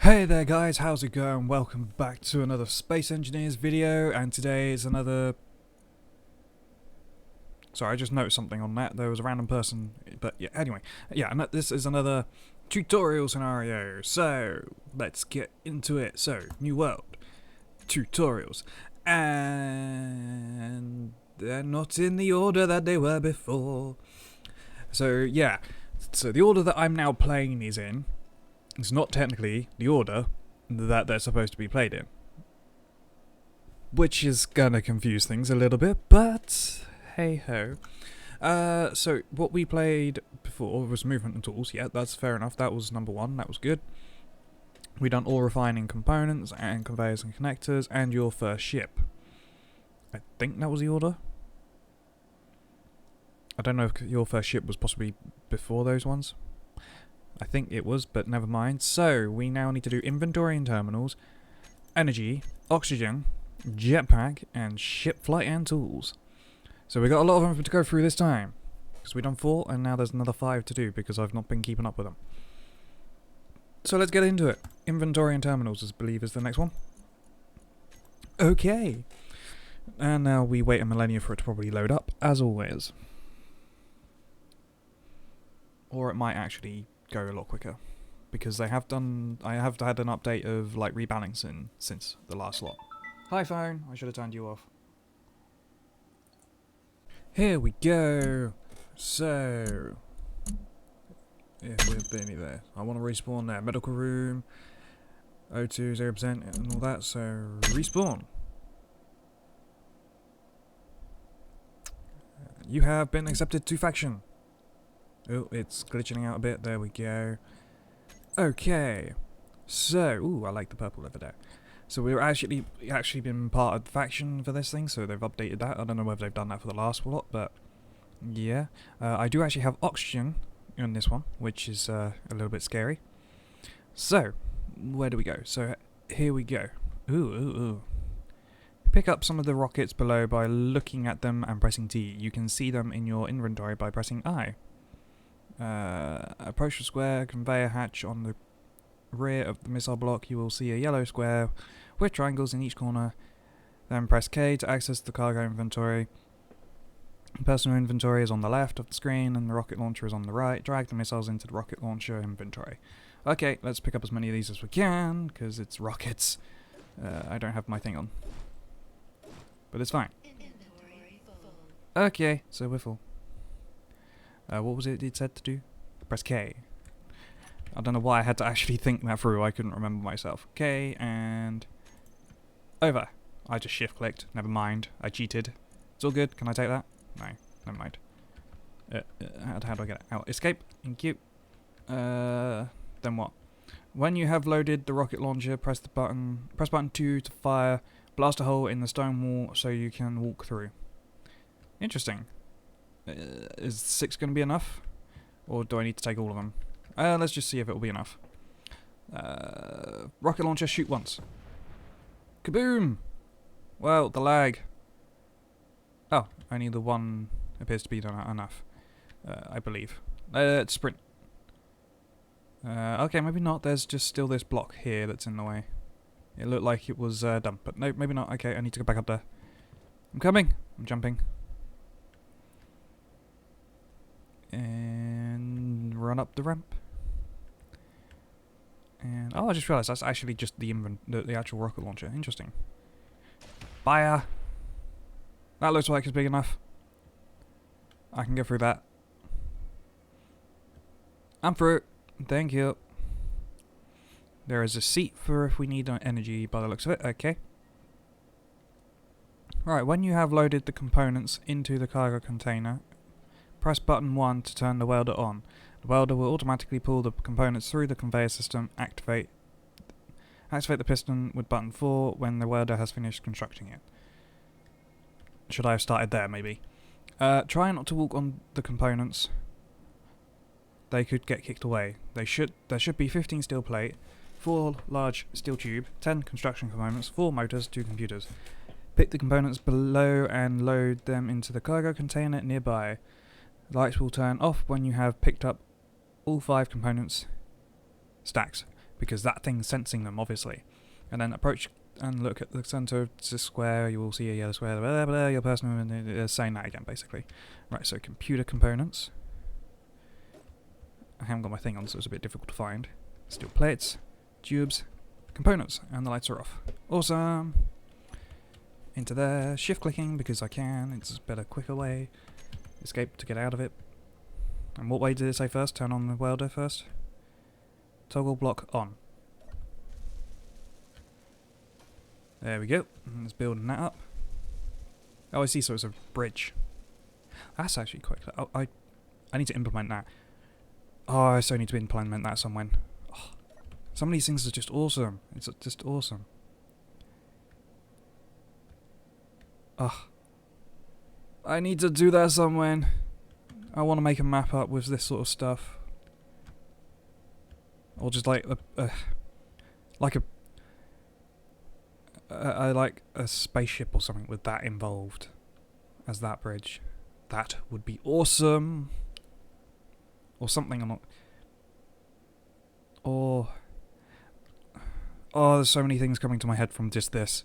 Hey there guys, how's it going? Welcome back to another Space Engineers video, and today is another... Sorry, I just noticed something on that. There was a random person, but yeah, anyway. Yeah, and this is another tutorial scenario, so let's get into it. So, new world, tutorials, and they're not in the order that they were before. So yeah, so the order that I'm now playing is in. It's not technically the order that they're supposed to be played in. Which is gonna confuse things a little bit, but hey ho. So what we played before was movement and tools. Yeah, that's fair enough. That was number one. That was good. We done all refining components and conveyors and connectors and your first ship. I think that was the order. I don't know if your first ship was possibly before those ones. I think it was, but never mind. So, we now need to do inventory and terminals, energy, oxygen, jetpack, and ship flight and tools. So we got a lot of them to go through this time. Because we've done 4, and now there's another 5 to do, because I've not been keeping up with them. So let's get into it. Inventory and terminals, I believe, is the next one. Okay. And now we wait a millennia for it to probably load up, as always. Or it might actually go a lot quicker, because I have had an update of like rebalancing since the last lot. Hi phone, I should have turned you off. Here we go. So if we're Benny there, I want to respawn there. Medical room, O2 0% and all that. So respawn. You have been accepted to faction. Oh, it's glitching out a bit. There we go. Okay. So, ooh, I like the purple over there. So we're actually been part of the faction for this thing, so they've updated that. I don't know whether they've done that for the last lot, but yeah. I do actually have oxygen in this one, which is a little bit scary. So, where do we go? So, here we go. Ooh. Pick up some of the rockets below by looking at them and pressing T. You can see them in your inventory by pressing I. Approach the square conveyor hatch on the rear of the missile block. You will see a yellow square with triangles in each corner. Then press K to access the cargo inventory. Personal inventory is on the left of the screen and the rocket launcher is on the right. Drag the missiles into the rocket launcher inventory. Okay, let's pick up as many of these as we can, because it's rockets. I don't have my thing on. But it's fine. Okay, so we're full. What was it said to do? Press K. I don't know why I had to actually think that through. I couldn't remember myself. K and over. I just shift clicked. Never mind. I cheated. It's all good. Can I take that? No. Never mind. How do I get it out? Escape. Thank you. Then what? When you have loaded the rocket launcher, press button 2 to fire. Blast a hole in the stone wall so you can walk through. Interesting. Is 6 going to be enough? Or do I need to take all of them? Let's just see if it will be enough. Rocket launcher, shoot once. Kaboom! Well, the lag. Oh, only the one appears to be enough. I believe. Let's sprint. Okay, maybe not. There's just still this block here that's in the way. It looked like it was done, but no, maybe not. Okay, I need to go back up there. I'm coming. I'm jumping. And run up the ramp. And oh, I just realised that's actually just the actual rocket launcher. Interesting. Fire. That looks like it's big enough. I can go through that. I'm through. Thank you. There is a seat for if we need energy by the looks of it. Okay. Right, when you have loaded the components into the cargo container, press button 1 to turn the welder on. The welder will automatically pull the components through the conveyor system. Activate the piston with button 4 when the welder has finished constructing it. Should I have started there, maybe? Try not to walk on the components. They could get kicked away. There should be 15 steel plate, 4 large steel tube, 10 construction components, 4 motors, 2 computers. Pick the components below and load them into the cargo container nearby. The lights will turn off when you have picked up all 5 components stacks. because that thing's sensing them, obviously. And then approach and look at the center of the square. You will see a yellow square. Blah, blah, blah, your person, and saying that again, basically. Right. So computer components. I haven't got my thing on, so it's a bit difficult to find. Steel plates, tubes, components, and the lights are off. Awesome. Into there, shift clicking because I can. It's a better, quicker way. Escape to get out of it. And what way did it say first? Turn on the welder first. Toggle block on. There we go. And it's building that up. Oh, I see. So it's a bridge. That's actually quite clear. Oh, I need to implement that. Oh, I so need to implement that somewhere. Oh, some of these things are just awesome. It's just awesome. Oh, I need to do that somewhere. I want to make a map up with this sort of stuff. Or just like like a spaceship or something with that involved as that bridge. That would be awesome. Or something. Oh, there's so many things coming to my head from just this.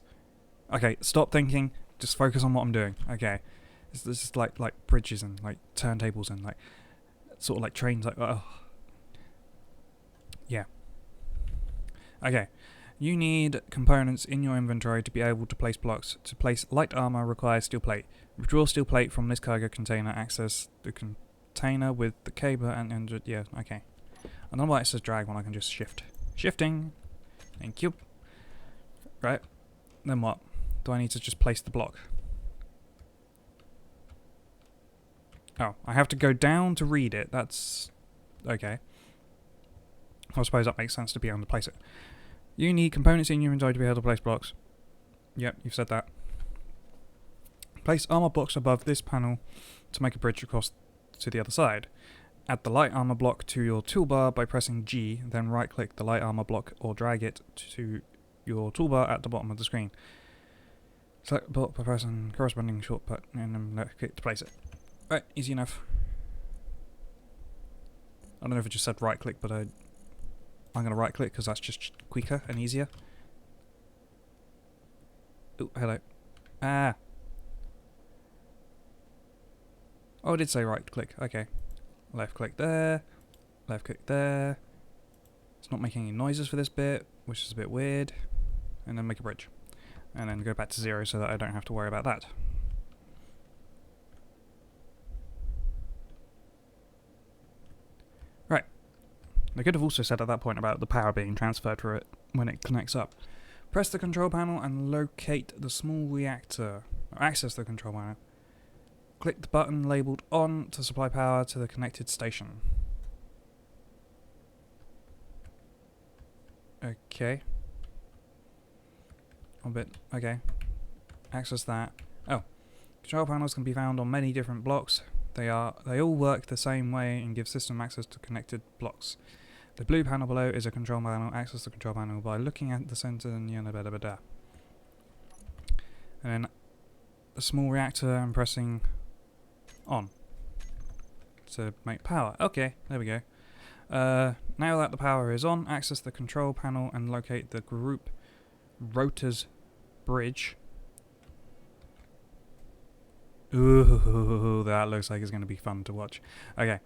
Okay, stop thinking. Just focus on what I'm doing. Okay, it's just like bridges and like turntables and like sort of like trains. Like yeah. Okay, you need components in your inventory to be able to place blocks. To place light armor requires steel plate. Withdraw steel plate from this cargo container. Access the container with the cable and yeah. Okay. I don't know why it says drag when I can just shift. Shifting. Thank you. Right. Then what? Do I need to just place the block? Oh, I have to go down to read it. That's okay. I suppose that makes sense to be able to place it. You need components in your inventory to be able to place blocks. Yep, you've said that. Place armor blocks above this panel to make a bridge across to the other side. Add the light armor block to your toolbar by pressing G, then right-click the light armor block or drag it to your toolbar at the bottom of the screen. Select block by pressing corresponding shortcut and then click to place it. Right, easy enough. I don't know if it just said right-click, but I'm going to right-click because that's just quicker and easier. Oh, hello. Ah. Oh, it did say right-click. Okay. Left-click there. Left-click there. It's not making any noises for this bit, which is a bit weird. And then make a bridge. And then go back to 0 so that I don't have to worry about that. Right. They could have also said at that point about the power being transferred for it when it connects up. Press the control panel and locate the small reactor. Or access the control panel. Click the button labelled on to supply power to the connected station. Okay. Okay. Access that. Oh. Control panels can be found on many different blocks. They all work the same way and give system access to connected blocks. The blue panel below is a control panel. Access the control panel by looking at the center and And then a small reactor and pressing on to make power. Okay, there we go. Now that the power is on, access the control panel and locate the group rotors bridge. Ooh, that looks like it's going to be fun to watch. Okay.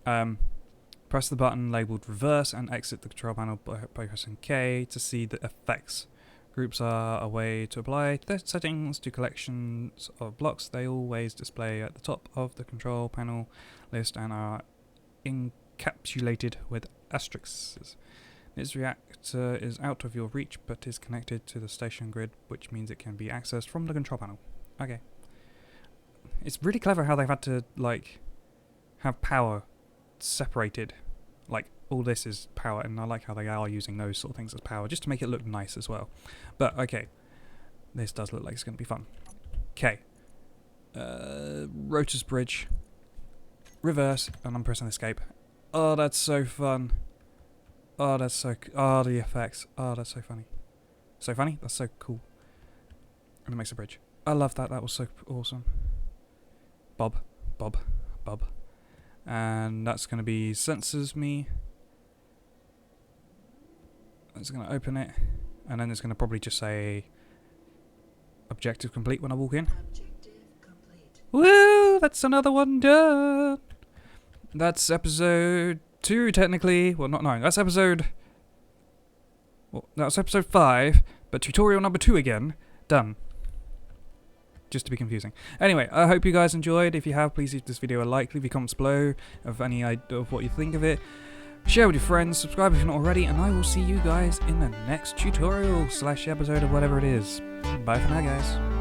Press the button labelled reverse and exit the control panel by pressing K to see the effects. Groups are a way to apply the settings to collections of blocks. They always display at the top of the control panel list and are encapsulated with asterisks. This reactor is out of your reach but is connected to the station grid, which means it can be accessed from the control panel. Okay. It's really clever how they've had to, like, have power separated. Like, all this is power, and I like how they are using those sort of things as power, just to make it look nice as well. But, okay. This does look like it's going to be fun. Okay. Rotors bridge. Reverse, and I'm pressing escape. Oh, that's so fun. Oh, that's so... Oh, the effects. Oh, that's so funny. So funny? That's so cool. And it makes a bridge. I love that. That was so awesome. Bob. And that's going to be sensors me. It's going to open it, and then it's going to probably just say objective complete when I walk in. Objective complete. Woo! That's another one done. That's episode 2 technically. Well, not 9. That's episode. Well, that's episode 5, but tutorial number 2 again. Done. Just to be confusing. Anyway, I hope you guys enjoyed. If you have, please leave this video a like, leave your comments below of any idea of what you think of it. Share with your friends, subscribe if you're not already, and I will see you guys in the next tutorial / episode of whatever it is. Bye for now, guys.